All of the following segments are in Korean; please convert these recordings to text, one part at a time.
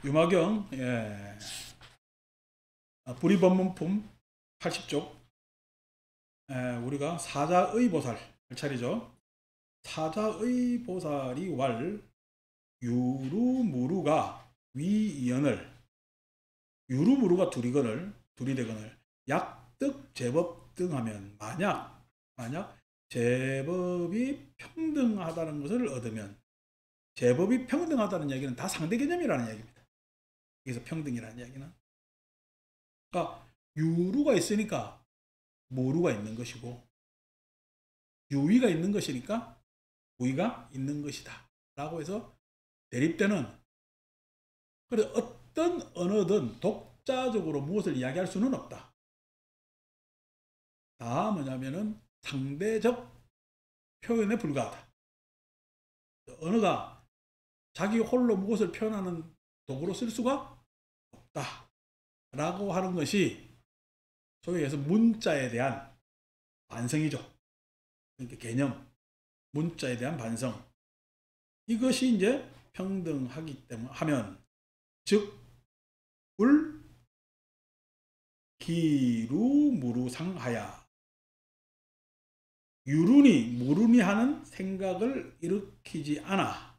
유마경 불이법문품 80쪽 우리가 사자의보살 할 차례죠. 사자의보살이 왈 유루무루가 위이언을 유루무루가 둘이 되거늘 약득 제법 등하면 만약 제법이 평등하다는 것을 얻으면 제법이 평등하다는 이야기는 다 상대 개념이라는 이야기입니다. 여기서 평등이라는 이야기는 그러니까 유루가 있으니까 무루가 있는 것이고 유위가 있는 것이니까 무위가 있는 것이다 라고 해서 대립되는 그래 어떤 언어든 독자적으로 무엇을 이야기할 수는 없다. 다 뭐냐면은 상대적 표현에 불과하다. 언어가 자기 홀로 무엇을 표현하는 도구로 쓸 수가 없다 라고 하는 것이 소위 해서 문자에 대한 반성이죠. 그러니까 개념, 문자에 대한 반성. 이것이 이제 평등하기 때문에 하면 즉 울 기루무루상하야 유루니 무루니 하는 생각을 일으키지 않아.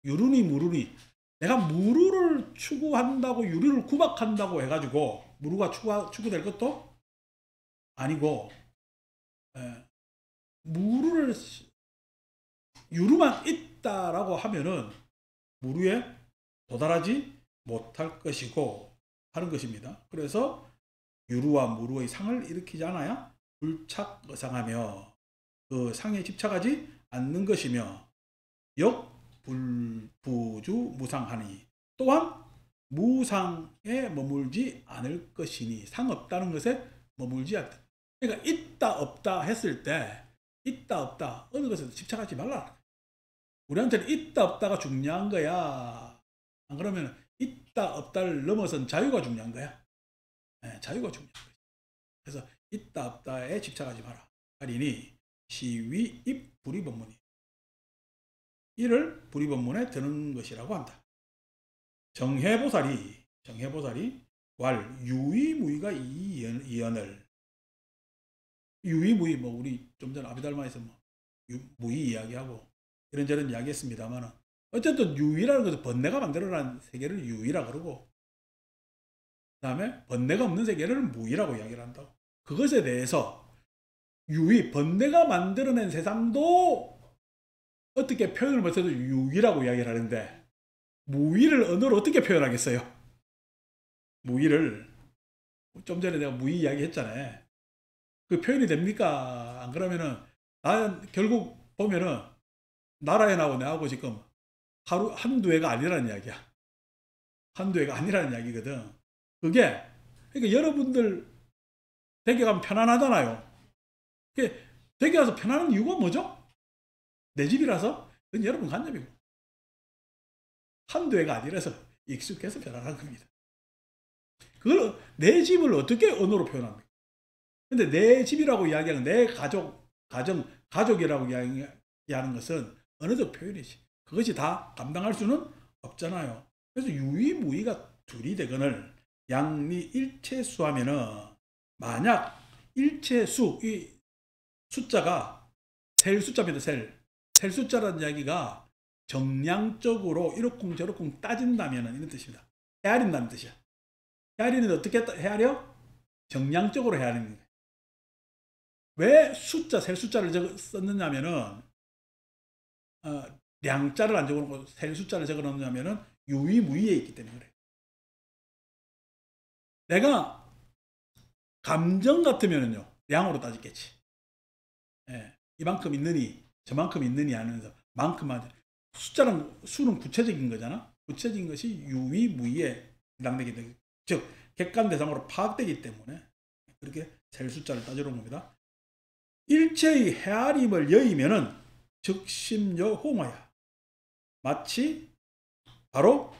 유루니 무루니 내가 무루를 추구한다고 유루를 구박한다고 해가지고 무루가 추구될 것도 아니고 무루를 유루만 있다라고 하면은 무루에 도달하지 못할 것이고 하는 것입니다. 그래서 유루와 무루의 상을 일으키지 않아야 불착의상하며 그 상에 집착하지 않는 것이며 역불부주 무상하니 또한 무상에 머물지 않을 것이니 상 없다는 것에 머물지 않다. 그러니까 있다 없다 했을 때 있다 없다 어느 것에도 집착하지 말라. 우리한테는 있다 없다가 중요한 거야. 안 그러면 있다 없다를 넘어선 자유가 중요한 거야. 자유가 중요한 거야. 그래서 있다 없다에 집착하지 마라. 하리니 시위 입 불이법문이 이를 불이법문에 드는 것이라고 한다. 정해보살이 왈 유의무의가 이언을 유의무의 우리 좀 전 아비달마에서 무의 이야기하고 이런저런 이야기했습니다만 어쨌든 유의라는 것은 번뇌가 만들어낸 세계를 유의라 그러고 그 다음에 번뇌가 없는 세계를 무의라고 이야기를 한다고. 그것에 대해서 유의, 번뇌가 만들어낸 세상도 어떻게 표현을 못해도 유의라고 이야기를 하는데 무의를 언어로 어떻게 표현하겠어요? 무의를 좀 전에 내가 무의 이야기 했잖아요. 그 표현이 됩니까? 안 그러면은 결국 보면은 나라에 나오고 내하고 지금 한두 해가 아니라는 이야기야. 한두 해가 아니라는 이야기거든. 그러니까 여러분들 댁에 가면 편안하잖아요. 댁에 가서 편안한 이유가 뭐죠? 내 집이라서? 그건 여러분 간접이고. 한두 해가 아니라서 익숙해서 편안한 겁니다. 그걸 내 집을 어떻게 언어로 표현합니까? 근데 내 집이라고 이야기하는 내 가족이라고 이야기하는 것은 언어적 표현이지. 그것이 다 감당할 수는 없잖아요. 그래서 유의무의가 둘이 되거늘 양리 일체수 하면은 만약 일체수 이 숫자가 셀 숫자입니다. 셀 숫자라는 이야기가 정량적으로 이러쿵저러쿵 따진다면 이런 뜻입니다. 헤아린다는 뜻이야. 헤아리는 어떻게 헤아려? 정량적으로 헤아리는 거예요. 왜 셀 숫자를 썼느냐면은 량자를 안 적어놓고 셀 숫자를 적어놓느냐면은 유의무의에 있기 때문에 그래요. 내가 감정 같으면은요 량으로 따지겠지. 이만큼 있느니 저만큼 있느니 하면서 만큼만 수는 구체적인 거잖아. 구체적인 것이 유의무의에 해당되기 때문에 즉 객관 대상으로 파악되기 때문에 그렇게 셀 숫자를 따져놓은 겁니다. 일체의 헤아림을 여의면은 즉심여 호마야. 마치 바로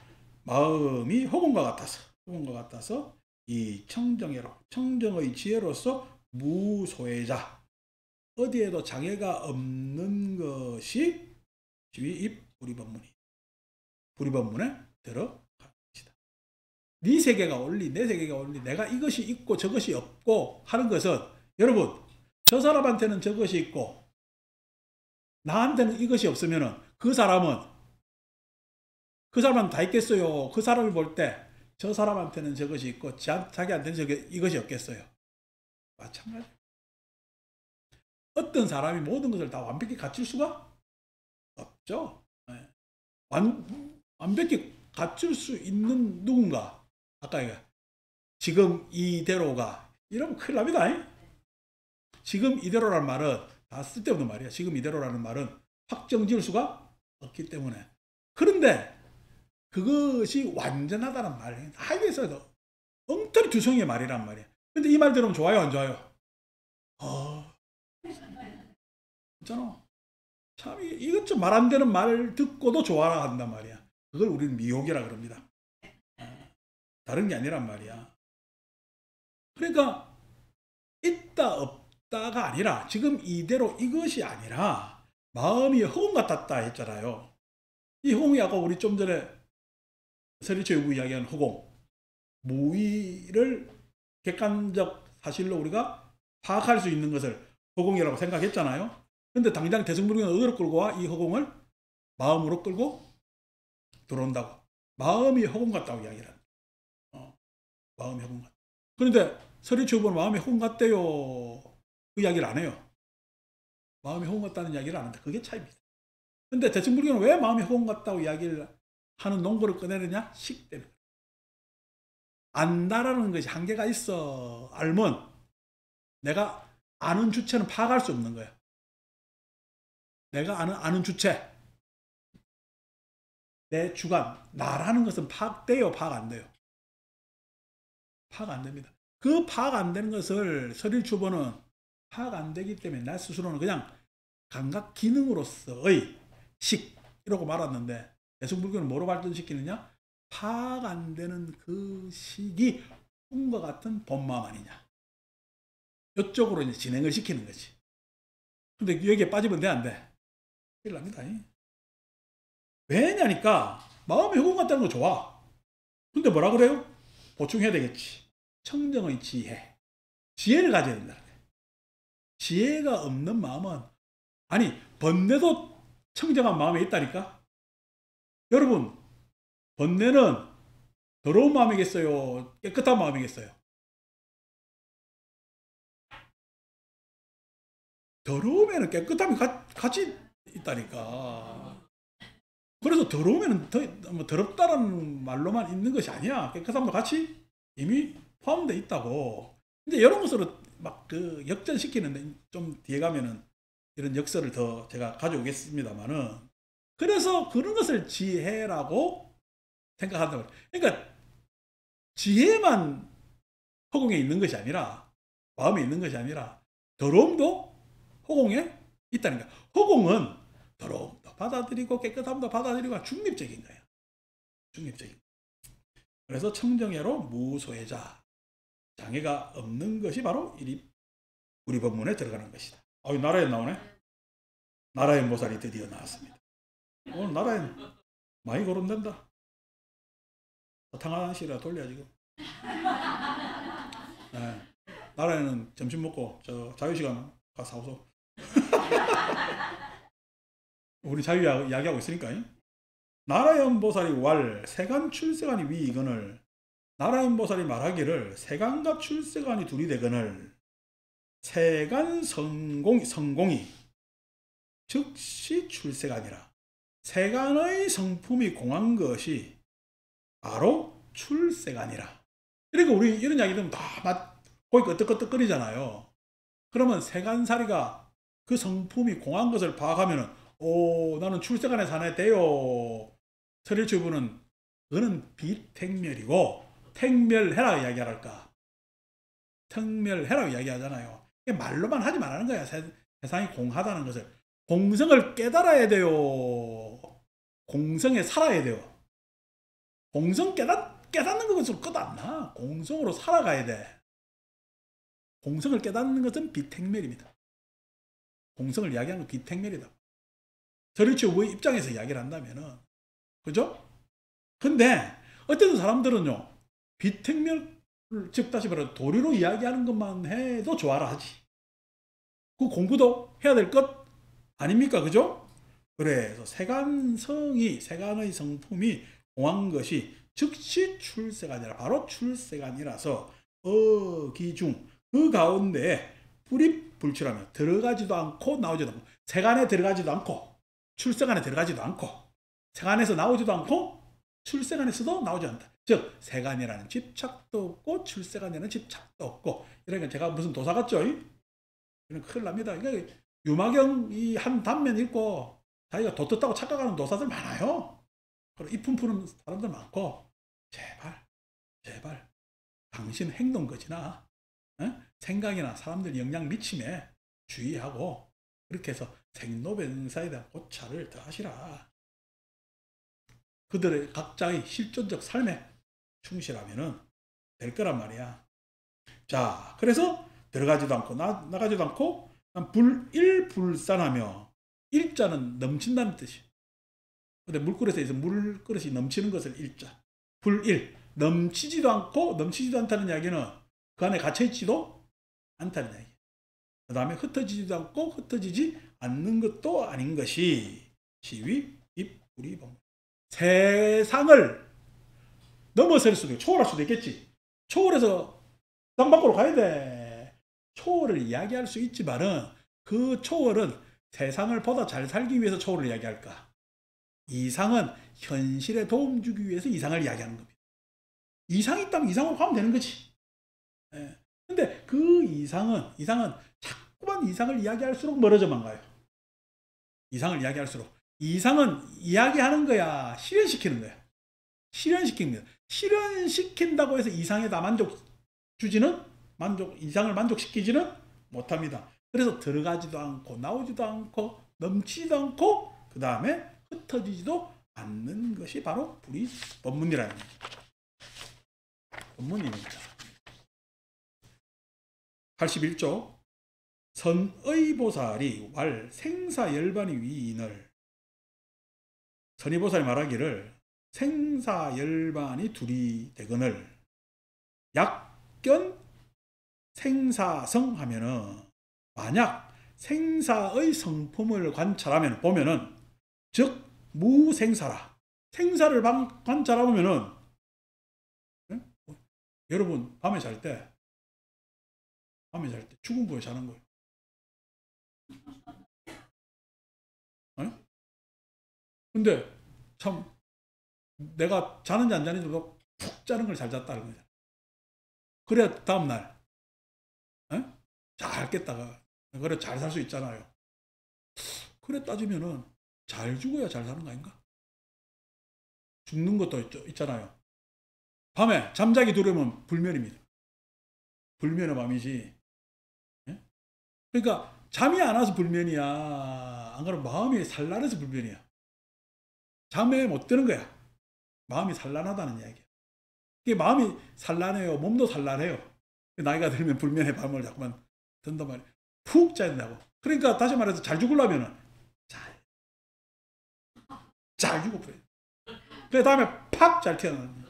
마음이 호공과 같아서 이 청정의 지혜로서 무소외자 어디에도 장애가 없는 것이 지위 입 불이법문에 들어간다. 네 세계가 옳리, 내 세계가 옳리, 내가 이것이 있고 저것이 없고 하는 것은, 여러분, 저 사람한테는 저것이 있고 나한테는 이것이 없으면은 그 사람은 다 있겠어요. 그 사람을 볼 때 저 사람한테는 저것이 있고 자기한테는 이것이 없겠어요. 마찬가지. 어떤 사람이 모든 것을 다 완벽히 갖출 수가 없죠. 네. 완벽히 갖출 수 있는 누군가. 아까 지금 이대로가 이러면 큰일 납니다. 지금 이대로라는 말은 다 쓸데없는 말이야. 지금 이대로라는 말은 확정 지을 수가 없기 때문에. 그런데 그것이 완전하다는 말이에요. 하이에서도 엉터리 두성의 말이란 말이에요. 근데 이 말 들으면 좋아요, 안 좋아요? 있잖아. 참 이것 좀 말 안 되는 말 듣고도 좋아한단 말이야. 그걸 우리는 미혹이라 그럽니다. 다른 게 아니란 말이야. 그러니까 있다 없다가 아니라 지금 이대로 이것이 아니라 마음이 허공 같았다 했잖아요. 이 허공이 아까 우리 좀 전에 서리처 요구 이야기한 허공, 무의를 객관적 사실로 우리가 파악할 수 있는 것을 허공이라고 생각했잖아요. 근데 당장 대승불교는 어디로 끌고 와? 이 허공을 마음으로 끌고 들어온다고. 마음이 허공 같다고 이야기를 합니다. 마음이 허공 같다. 그런데 서리처 요구는 마음이 허공 같대요. 그 이야기를 안 해요. 마음이 허공 같다는 이야기를 안 한다. 그게 차이입니다. 근데 대승불교는 왜 마음이 허공 같다고 이야기를 하는 논거를 꺼내느냐? 식 때문에. 안다라는 것이 한계가 있어. 알면 내가 아는 주체는 파악할 수 없는 거야. 내가 아는 주체, 내 주관, 나라는 것은 파악돼요, 파악 안 돼요? 파악 안 됩니다. 그 파악 안 되는 것을 서릴주보는 파악 안 되기 때문에 나 스스로는 그냥 감각 기능으로서의 식 이라고 말았는데, 대승불교는 뭐로 발전시키느냐? 파악 안 되는 그 식이 꿈과 같은 본마음 아니냐. 이쪽으로 이제 진행을 시키는 거지. 근데 여기에 빠지면 돼, 안 돼? 큰일 납니다. 왜냐니까 마음이 허공 같다는 거 좋아. 근데 뭐라 그래요? 보충해야 되겠지. 청정의 지혜. 지혜를 가져야 된다. 지혜가 없는 마음은, 아니 번뇌도 청정한 마음에 있다니까. 여러분, 번뇌는 더러운 마음이겠어요? 깨끗한 마음이겠어요? 더러우면 깨끗함이 같이 있다니까. 그래서 더러우면 뭐 더럽다는 말로만 있는 것이 아니야. 깨끗함도 같이 이미 포함되어 있다고. 이제 이런 것으로 막 그 역전시키는데 좀 뒤에 가면은 이런 역설을 더 제가 가져오겠습니다만은, 그래서 그런 것을 지혜라고 생각한다고. 그러니까 지혜만 허공에 있는 것이 아니라, 마음에 있는 것이 아니라 더러움도 허공에 있다는 거야. 허공은 더러움도 받아들이고 깨끗함도 받아들이고 중립적인 거예요. 중립적인. 그래서 청정예로 무소해자, 장애가 없는 것이 바로 우리 법문에 들어가는 것이다. 나라에 나오네. 나라의 보살이 드디어 나왔습니다. 오늘 나라엔 많이 거론된다. 탕화시라 돌려 지금. 네. 나라에는 점심 먹고 저 자유시간 가서 사오소. 우리 자유 이야기하고 있으니까. 나라연보살이 왈 세간 출세간이 위이거늘, 나라연보살이 말하기를 세간과 출세간이 둘이 되거늘 세간 성공이 즉시 출세간이라. 세간의 성품이 공한 것이 바로 출세간이라. 그러니까 우리 이런 이야기 들으면 다 거기 끄떡끄떡거리잖아요. 그러면 세간살이가 그 성품이 공한 것을 파악하면은, 나는 출세간에 사네 돼요. 서릴주부는 그거는 비택멸이고 택멸해라 이야기할까. 택멸해라 이야기하잖아요. 말로만 하지 말라는 거야. 세상이 공하다는 것을. 공성을 깨달아야 돼요. 공성에 살아야 돼요. 공성 깨닫는 것은 끝 안 나. 공성으로 살아가야 돼. 공성을 깨닫는 것은 비택멸입니다. 공성을 이야기하는 건 비택멸이다. 서릴주부의 입장에서 이야기를 한다면은, 그죠? 근데 어떤 사람들은요, 비택면, 즉 다시 말해 도리로 이야기하는 것만 해도 좋아라 하지. 그 공부도 해야 될 것 아닙니까? 그죠? 그래서 세간성이, 세간의 성품이 공한 것이 즉시 출세가 아니라 바로 출세가 아니라서 어기중, 그 가운데에 불입불출하며 들어가지도 않고 나오지도 않고, 세간에 들어가지도 않고 출세간에 들어가지도 않고, 세간에서 나오지도 않고 출세간에서도 나오지 않다. 즉 세간이라는 집착도 없고 출세간이라는 집착도 없고. 이러니까 제가 무슨 도사 같죠? 이런 큰일 납니다. 그러니까 유마경 이 한 단면 읽고 자기가 도 떴다고 착각하는 도사들 많아요. 그리고 이품 푸는 사람들 많고. 제발 당신 행동 거지나 생각이나 사람들 영향 미침에 주의하고, 그렇게 해서 생로병사에 대한 고찰을 더 하시라. 그들의 각자의 실존적 삶에 충실하면은 될 거란 말이야. 자, 그래서 들어가지도 않고 나가지도 않고 불일불산하며, 일자는 넘친다는 뜻이에요. 근데 물그릇에 있어 물그릇이 넘치는 것을 일자. 불일, 넘치지도 않고 넘치지도 않다는 이야기는 그 안에 갇혀있지도 않다는 이야기. 그 다음에 흩어지지도 않고 흩어지지 않는 것도 아닌 것이 시위 입불이범. 세상을 넘어설 수도 있고 초월할 수도 있겠지. 초월해서 땅 밖으로 가야 돼. 초월을 이야기할 수 있지만은 그 초월은 세상을 보다 잘 살기 위해서 초월을 이야기할까? 이상은 현실에 도움 주기 위해서 이상을 이야기하는 겁니다. 이상이 있다면 이상으로 가면 되는 거지. 예. 근데 그 이상은 자꾸만 이상을 이야기할수록 멀어져만 가요. 이상을 이야기할수록. 이상은 이야기하는 거야, 실현시키는 거야. 실현시킵니다. 실현시킨다고 해서 이상에다 이상을 만족시키지는 못합니다. 그래서 들어가지도 않고 나오지도 않고 넘치지도 않고 그 다음에 흩어지지도 않는 것이 바로 불이법문이라는 법문입니다. 81조 선의보살이 왈 생사열반이 위인을, 선의보살이 말하기를 생사열반이 둘이 되거늘 약견 생사성 하면은, 만약 생사의 성품을 관찰하면 보면은, 즉 무생사라. 생사를 관찰하면은, 여러분 밤에 잘 때 죽은 부에 자는 거예요. 근데 참 내가 자는지 안 자는지도 푹 자는 걸 잘 잤다는 거죠. 그래야 다음날 잘 깼다가 그래 잘 살 수 있잖아요. 그래 따지면은 잘 죽어야 잘 사는 거 아닌가? 죽는 것도 있잖아요. 밤에 잠자기 두려우면 불면입니다. 불면의 밤이지. 그러니까 잠이 안 와서 불면이야. 안 그러면 마음이 산란해서 불면이야. 잠에 못 드는 거야. 마음이 산란하다는 이야기야. 이게 마음이 산란해요. 몸도 산란해요. 나이가 들면 불면의 밤을 자꾸만 든단 말이야. 푹 자야 된다고. 그러니까 다시 말해서 잘 죽으려면은 잘 죽어버려. 그 다음에 팍 잘 태어나는 거야.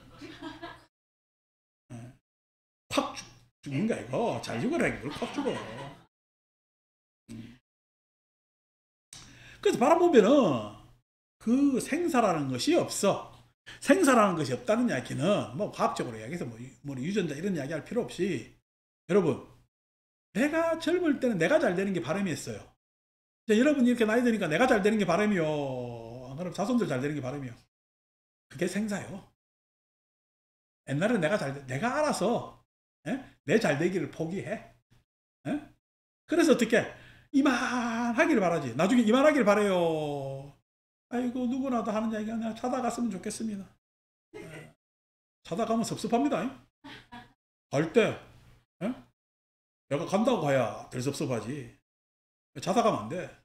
팍 죽는 거야 이거. 잘 죽어라 이걸 팍 죽어. 그래서 바라보면은 그 생사라는 것이 없어. 생사라는 것이 없다는 이야기는 뭐 과학적으로 이야기해서 뭐 유전자 이런 이야기 할 필요 없이, 여러분 내가 젊을 때는 내가 잘 되는 게 바람이었어요. 이제 여러분이 이렇게 나이 드니까 내가 잘 되는 게 바람이요. 안 그러면 자손들 잘 되는 게 바람이요. 그게 생사요. 옛날에 내가 알아서 내 잘 되기를 포기해. 그래서 어떻게 이만하기를 바라지. 나중에 이만하기를 바래요. 아이고 누구나 다 하는 이야기가 내가 자다 갔으면 좋겠습니다. 자다 가면 섭섭합니다. 갈 때 내가 간다고 가야 덜 섭섭하지. 자다 가면 안 돼.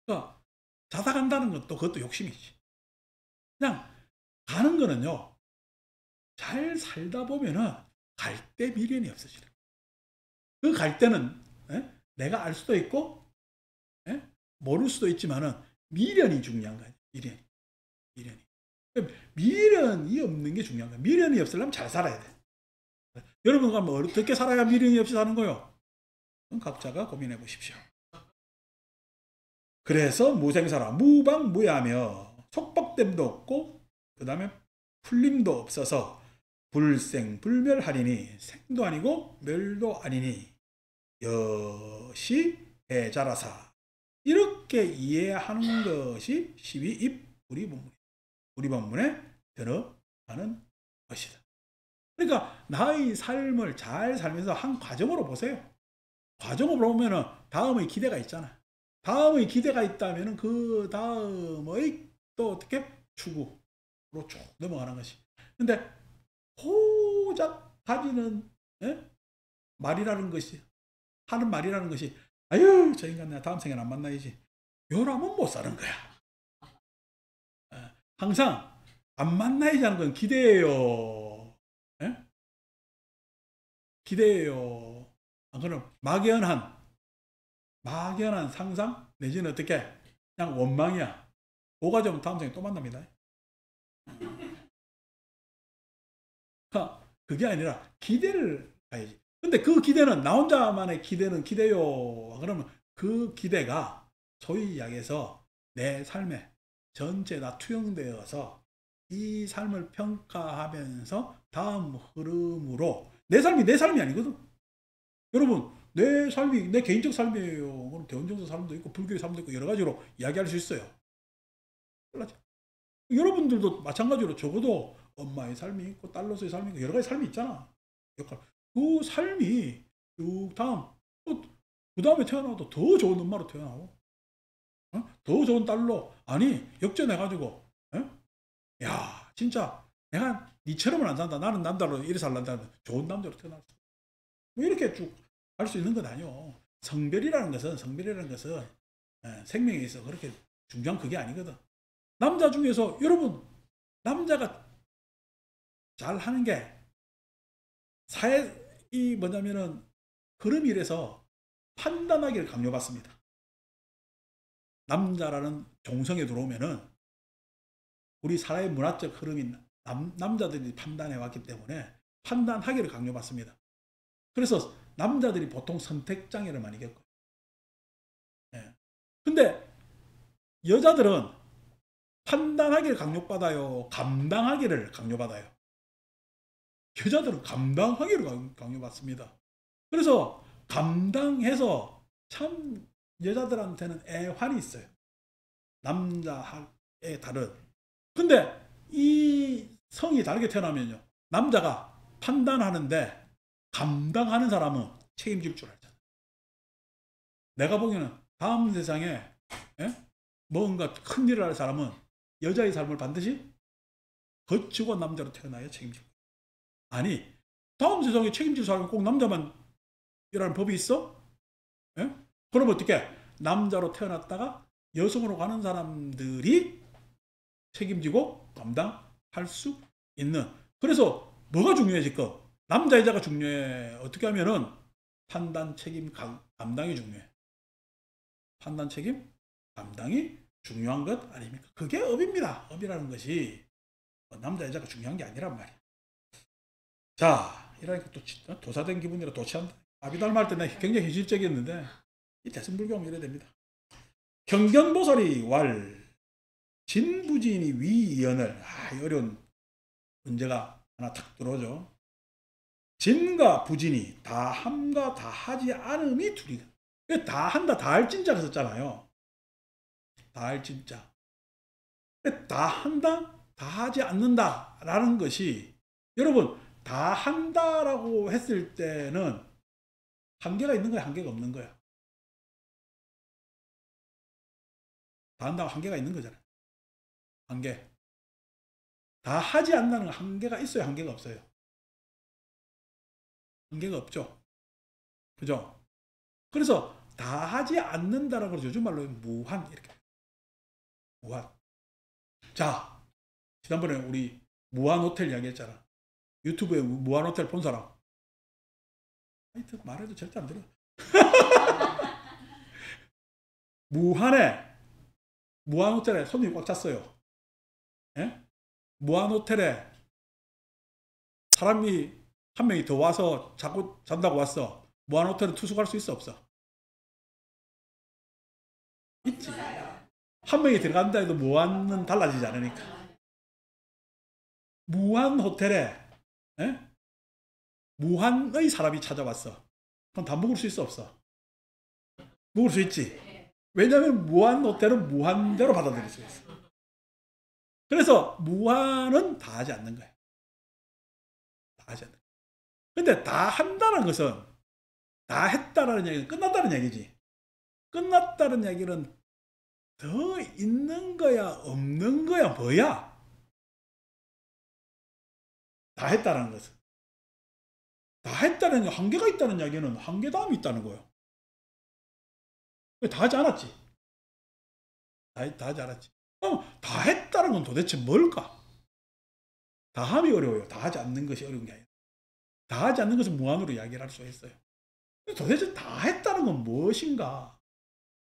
그러니까 자다 간다는 것도 그것도 욕심이지. 그냥 가는 거는요, 잘 살다 보면은 갈 때 미련이 없어지는. 그 갈 때는 내가 알 수도 있고 모를 수도 있지만은 미련이 중요한 거예요. 미련이. 미련이 없는 게 중요한 거예요. 미련이 없으려면 잘 살아야 돼. 여러분 그럼 어떻게 살아야 미련이 없이 사는 거요? 각자가 고민해 보십시오. 그래서 무생사라 무방무야하며 속박됨도 없고 그 다음에 풀림도 없어서 불생불멸하리니 생도 아니고 멸도 아니니 여시 해자라사 이렇게 이해하는 것이 12입 우리 본문에 들어가는 것이다. 그러니까 나의 삶을 잘 살면서 한 과정으로 보세요. 과정으로 보면은 다음의 기대가 있잖아. 다음의 기대가 있다면은 그 다음의 또 어떻게 추구로 쭉 넘어가는 것이. 근데 고작 가지는 말이라는 것이 하는 말이라는 것이 아유 저 인간 내가 다음 생에는 안 만나야지. 요라면 못 사는 거야. 항상 안 만나야지 하는 건 기대예요. 기대예요. 그럼 막연한 상상 내지는 어떻게 그냥 원망이야. 뭐가 좀 다음 생에 또 만납니다. 그게 아니라 기대를 가야지. 근데 그 기대는 나 혼자만의 기대는 기대요. 그러면 그 기대가 소위 이야기해서 내 삶에 전체 다 투영되어서 이 삶을 평가하면서 다음 흐름으로 내 삶이 아니거든. 여러분 내 삶이 내 개인적 삶이에요. 그럼 대원정서 삶도 있고 불교의 삶도 있고 여러 가지로 이야기할 수 있어요. 여러분들도 마찬가지로 적어도 엄마의 삶이 있고 딸로서의 삶이 있고 여러 가지 삶이 있잖아. 그 삶이 쭉 다음 그 다음에 태어나도 더 좋은 엄마로 태어나고 더 좋은 딸로 아니 역전해가지고 야 진짜 내가 니처럼은 안 산다. 나는 남자로 이래 살란다. 좋은 남자로 태어났어. 뭐 이렇게 쭉 할 수 있는 건 아니요. 성별이라는 것은 생명에 있어 그렇게 중요한 그게 아니거든. 남자 중에서 여러분 남자가 잘 하는 게 사회이 뭐냐면은 흐름이 이래서 판단하기를 강요받습니다. 남자라는 종성에 들어오면은 우리 사회의 문화적 흐름이 남자들이 판단해 왔기 때문에 판단하기를 강요받습니다. 그래서 남자들이 보통 선택장애를 많이 겪어요. 근데 여자들은 판단하기를 강요받아요? 감당하기를 강요받아요? 여자들은 감당하기를 강요받습니다. 그래서 감당해서 참 여자들한테는 애환이 있어요. 남자의 다른. 근데 이 성이 다르게 태어나면요. 남자가 판단하는데 감당하는 사람은 책임질 줄 알잖아. 내가 보기에는 다음 세상에 뭔가 큰일을 할 사람은 여자의 삶을 반드시 거치고 남자로 태어나야 책임질 거야. 아니 다음 세상에 책임질 사람이 꼭 남자만 이라는 법이 있어? 그럼 어떻게 남자로 태어났다가 여성으로 가는 사람들이 책임지고 감당할 수 있는. 그래서 뭐가 중요해질까? 남자 여자가 중요해. 어떻게 하면은 판단 책임 감당이 중요해. 판단 책임 감당이 중요한 것 아닙니까? 그게 업입니다. 업이라는 것이 남자 여자가 중요한 게 아니란 말이야. 자 이러니까 또 도사된 기분이라 도취한다. 아비달마 할 때 내가 굉장히 현실적이었는데 이 대승불교하면 이래야 됩니다. 경견보살이 왈 진부진이 위이연을 어려운 문제가 하나 탁 들어오죠. 진과 부진이 다함과 다하지 않음이 둘이다. 다한다 다할 진짜가 썼잖아요. 다할 진짜. 다한다 다하지 않는다 라는 것이 여러분 다한다라고 했을 때는 한계가 있는 거야 한계가 없는 거야. 다한다고 한계가 있는 거잖아요. 한계. 다 하지 않는다는 건 한계가 있어요 한계가 없어요? 한계가 없죠. 그죠? 그래서 다 하지 않는다라고 그러죠. 요즘 말로 무한 이렇게. 무한. 자, 지난번에 우리 무한호텔 이야기했잖아. 유튜브에 무한호텔 본 사람. 하여튼 말해도 절대 안 들어. 무한호텔에 손님이 꽉 찼어요. 예? 무한호텔에 사람이 한 명이 더 와서 자고 잔다고 왔어. 무한호텔은 투숙할 수 있어 없어? 있지. 한 명이 들어간다 해도 무한은 달라지지 않으니까. 무한호텔에 에? 무한의 사람이 찾아왔어. 그럼 다 묵을 수 있어 없어? 묵을 수 있지. 왜냐하면 무한호텔은 무한대로 받아들일 수 있어. 그래서 무한은 다 하지 않는 거야. 다 하지 않는 거야. 근데 다 한다는 것은, 다 했다라는 얘기는 끝났다는 얘기지. 끝났다는 얘기는 더 있는 거야 없는 거야 뭐야? 다 했다는 것은, 다 했다는 한계가 있다는 얘기는 한계다움이 있다는 거예요. 다 하지 않았지. 다 하지 않았지. 그럼 다 했다는 건 도대체 뭘까? 다 함이 어려워요. 다 하지 않는 것이 어려운 게 아니라. 다 하지 않는 것은 무한으로 이야기를 할 수 있어요. 도대체 다 했다는 건 무엇인가?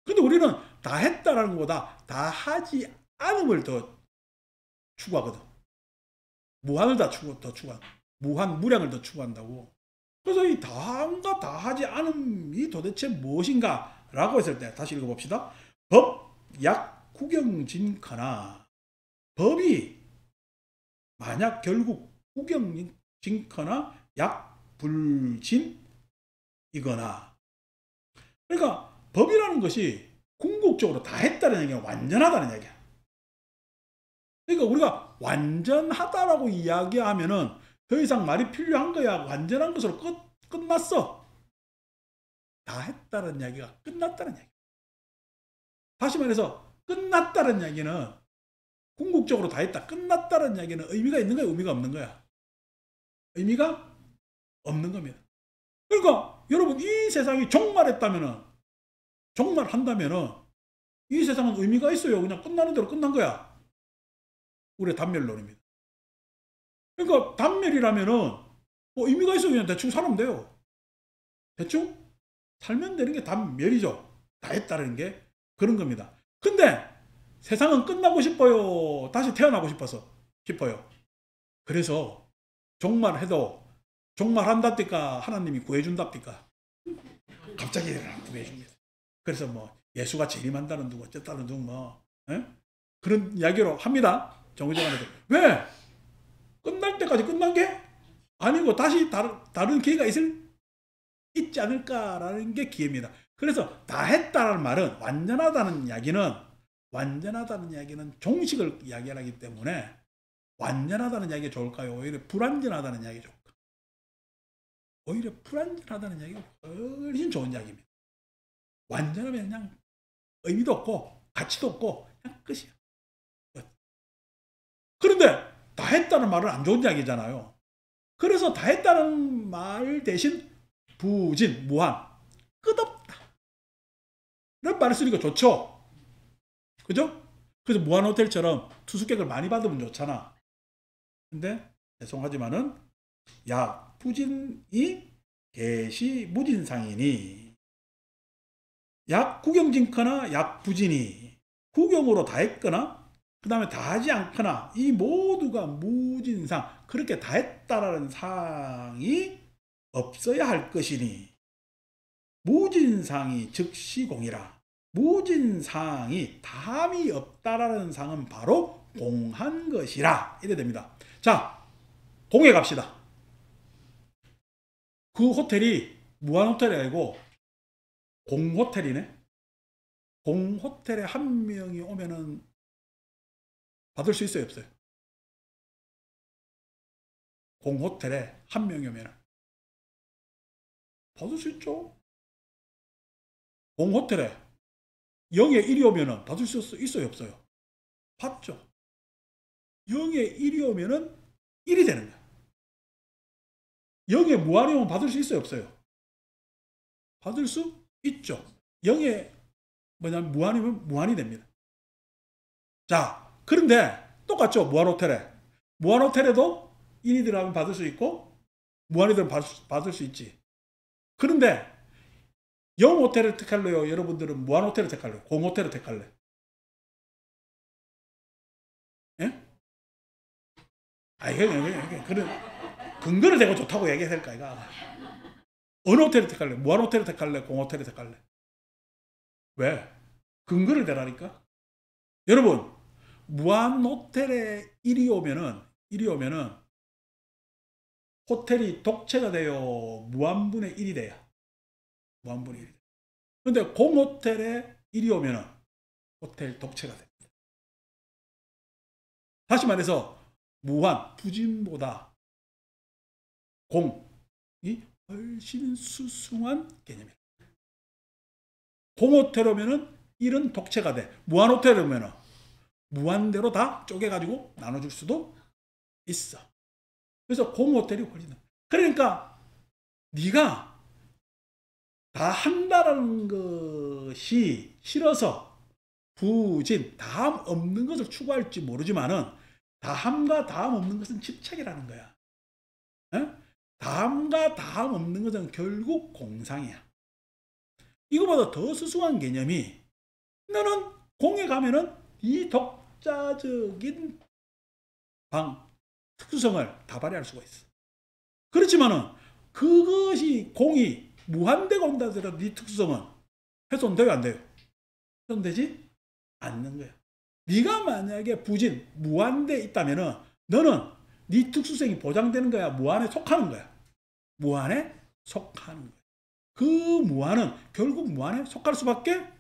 근데 우리는 다 했다는 것보다 다 하지 않음을 더 추구하거든. 무한을 더 추구한다. 무한, 무량을 더 추구한다고. 그래서 이 다함과 다 하지 않음이 도대체 무엇인가? 라고 했을 때 다시 읽어봅시다. 법, 약, 구경진커나 법이 만약 결국 구경진커나 약불진이거나, 그러니까 법이라는 것이 궁극적으로 다 했다는 얘기가 완전하다는 얘기야. 그러니까 우리가 완전하다라고 이야기하면은 더 이상 말이 필요한 거야. 완전한 것으로 끝났어. 다 했다는 이야기가 끝났다는 얘기. 다시 말해서 끝났다는 얘기는, 궁극적으로 다 했다, 끝났다는 얘기는 의미가 있는 거야, 의미가 없는 거야? 의미가 없는 겁니다. 그러니까 여러분, 이 세상이 종말했다면은, 종말한다면은 이 세상은 의미가 있어요? 그냥 끝나는 대로 끝난 거야? 우리의 단멸론입니다. 그러니까 단멸이라면은 뭐 의미가 있어요? 그냥 대충 살면 돼요. 대충 살면 되는 게 단멸이죠. 다 했다는 게 그런 겁니다. 근데 세상은 끝나고 싶어요? 다시 태어나고 싶어요? 그래서 종말해도 종말한답니까? 하나님이 구해준답니까? 갑자기 구해줍니다. 그래서 뭐 예수가 재림한다는 둥 어쨌다는 둥 뭐 그런 이야기로 합니다. 정의정한에도. 왜? 끝날 때까지 끝난 게 아니고 다시 다른 기회가 있지 않을까라는 게 기회입니다. 그래서 다 했다는 말은, 완전하다는 이야기는 종식을 이야기하기 때문에 완전하다는 이야기가 좋을까요? 오히려 불완전하다는 이야기가 좋을까? 오히려 불완전하다는 이야기가 훨씬 좋은 이야기입니다. 완전하면 그냥 의미도 없고 가치도 없고 그냥 끝이야. 그런데 다 했다는 말은 안 좋은 이야기잖아요. 그래서 다 했다는 말 대신 부진, 무한, 끝없다 이런 말을 쓰니까 좋죠. 그죠? 그래서 무한호텔처럼 투숙객을 많이 받으면 좋잖아. 근데 죄송하지만은 약부진이 계시 무진상이니, 약구경진거나 약부진이 구경으로 다 했거나 그 다음에 다 하지 않거나 이 모두가 무진상, 그렇게 다 했다라는 상이 없어야 할 것이니, 무진상이 즉시공이라. 무진상이 다함이 없다라는 상은 바로 공한 것이라. 이래 됩니다. 자, 공에 갑시다. 그 호텔이 무한호텔이 아니고 공호텔이네. 공호텔에 한 명이 오면은 받을 수 있어요, 없어요? 공호텔에 한 명이 오면은 받을 수 있죠. 공호텔에 0에 1이 오면은 받을 수 있어요, 없어요? 받죠. 0에 1이 오면은 1이 되는 거야. 0에 무한이 오면 받을 수 있어요, 없어요? 받을 수 있죠. 0에 뭐냐면 무한이면 무한이 됩니다. 자, 그런데 똑같죠. 무한호텔에도 1이 들어가면 받을 수 있고 무한이 들어가면 받을 수 있지. 그런데 0호텔을 택할래요? 여러분들은 무한호텔을 택할래요? 공호텔을 택할래요? 예? 아, 그런 근거를 대고 좋다고 얘기해야 될까 이거. 어느 호텔을 택할래? 무한 호텔을 택할래? 공 호텔을 택할래? 왜? 근거를 대라니까. 여러분 무한 호텔에 일이 오면은 호텔이 독채가 돼요? 무한분의 1이 돼요? 무한분의 1이 돼요. 근데 공호텔에 일이 오면은 호텔 독채가 됩니다. 다시 말해서 무한 부진보다 공이 훨씬 수승한 개념이에요. 공호텔 오면은 1은 독채가 돼. 무한호텔 오면은 무한대로 다 쪼개가지고 나눠줄 수도 있어. 그래서 공호텔이 훨씬. 그러니까 네가 다 한다는 것이 싫어서 부진, 다음 없는 것을 추구할지 모르지만은 다함과 다음 없는 것은 집착이라는 거야. 에? 다함과 다음 없는 것은 결국 공상이야. 이거보다 더 수수한 개념이 너는 공에 가면은 이 독자적인 특수성을 다 발휘할 수가 있어. 그렇지만은 그것이 공이 무한대가 온다 하더라도 네 특수성은 훼손돼요, 안 돼요? 훼손되지 않는 거야. 네가 만약에 부진, 무한대에 있다면은 너는 네 특수성이 보장되는 거야, 무한에 속하는 거야. 무한에 속하는 거야. 그 무한은 결국 무한에 속할 수밖에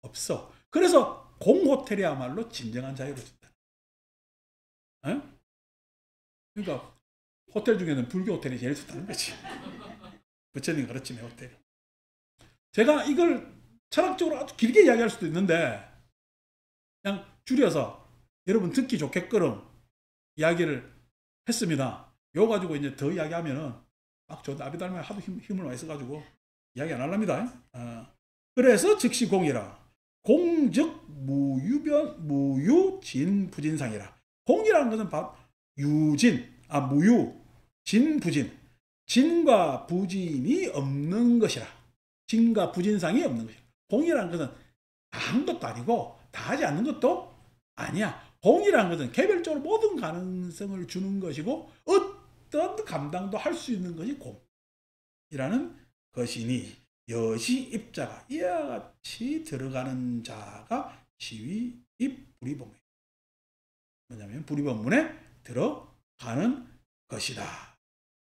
없어. 그래서 공호텔이야말로 진정한 자유를 준다. 에? 그러니까 호텔 중에는 불교 호텔이 제일 좋다는 거지. 부처님 가르치는 호텔이. 제가 이걸 철학적으로 아주 길게 이야기할 수도 있는데 그냥 줄여서 여러분 듣기 좋게끔 이야기를 했습니다. 이거 가지고 이제 더 이야기하면은 막 저 나비달마 하도 힘을 많이 써가지고 이야기 안 하랍니다. 그래서 즉시 공이라. 공즉 무유진부진상이라. 공이라는 것은 무유, 진부진. 진과 부진이 없는 것이라. 진과 부진상이 없는 것이라. 공이라는 것은 다 한 것도 아니고 다 하지 않는 것도 아니야. 공이라는 것은 개별적으로 모든 가능성을 주는 것이고 어떤 감당도 할 수 있는 것이 공이라는 것이니 여시 입자가 이와 같이 들어가는 자가 지위 입 불이범문이에요. 뭐냐면 불이범문에 들어가는 것이다.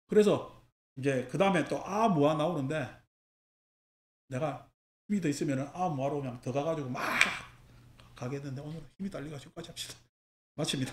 그래서 이제 그 다음에 또 무아 나오는데 내가 힘이 더 있으면 무아로 그냥 더 가가지고 막 가겠는데 오늘 힘이 딸려가지고 여기까지 합시다. 마칩니다.